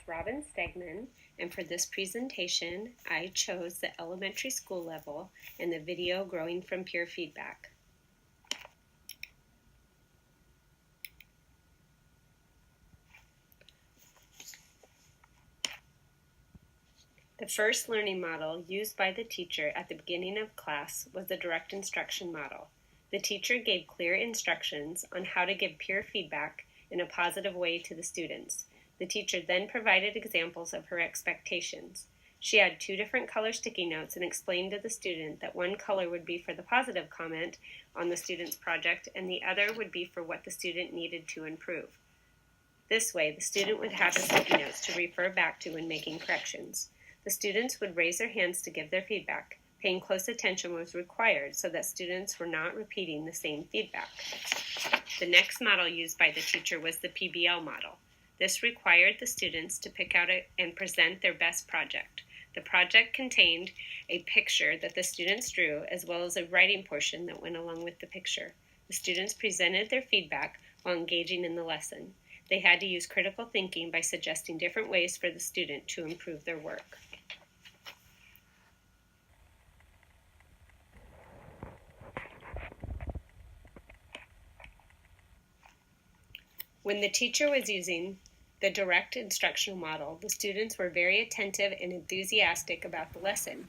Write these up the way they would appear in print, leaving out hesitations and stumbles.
Robin Stegman, and for this presentation, I chose the elementary school level and the video Growing from Peer Feedback. The first learning model used by the teacher at the beginning of class was the direct instruction model. The teacher gave clear instructions on how to give peer feedback in a positive way to the students. The teacher then provided examples of her expectations. She had 2 different color sticky notes and explained to the student that one color would be for the positive comment on the student's project and the other would be for what the student needed to improve. This way, the student would have the sticky notes to refer back to when making corrections. The students would raise their hands to give their feedback. Paying close attention was required so that students were not repeating the same feedback. The next model used by the teacher was the PBL model. This required the students to pick out and present their best project. The project contained a picture that the students drew as well as a writing portion that went along with the picture. The students presented their feedback while engaging in the lesson. They had to use critical thinking by suggesting different ways for the student to improve their work. When the teacher was using the direct instructional model, the students were very attentive and enthusiastic about the lesson.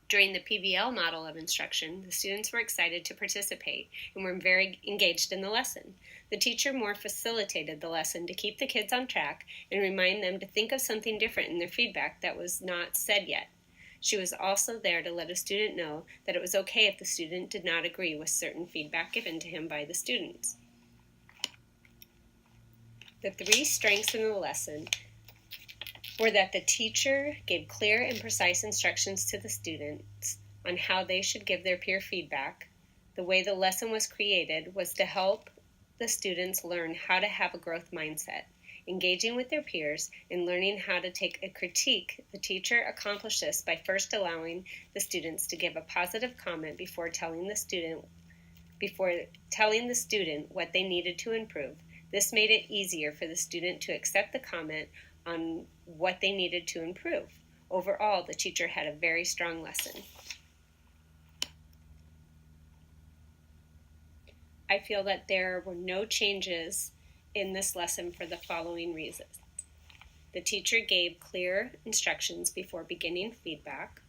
During the PBL model of instruction, the students were excited to participate and were very engaged in the lesson. The teacher more facilitated the lesson to keep the kids on track and remind them to think of something different in their feedback that was not said yet. She was also there to let a student know that it was okay if the student did not agree with certain feedback given to him by the students. The 3 strengths in the lesson were that the teacher gave clear and precise instructions to the students on how they should give their peer feedback. The way the lesson was created was to help the students learn how to have a growth mindset. Engaging with their peers and learning how to take a critique, the teacher accomplished this by first allowing the students to give a positive comment before telling the student what they needed to improve. This made it easier for the student to accept the comment on what they needed to improve. Overall, the teacher had a very strong lesson. I feel that there were no changes in this lesson for the following reasons. The teacher gave clear instructions before beginning feedback.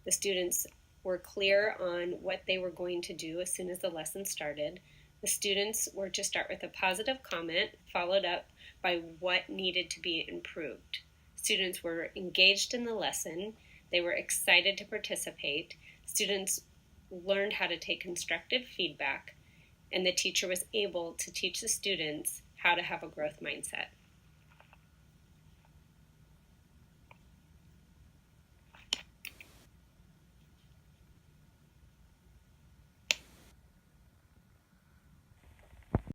The students were clear on what they were going to do as soon as the lesson started. The students were to start with a positive comment, followed up by what needed to be improved. Students were engaged in the lesson. They were excited to participate. Students learned how to take constructive feedback, and the teacher was able to teach the students how to have a growth mindset.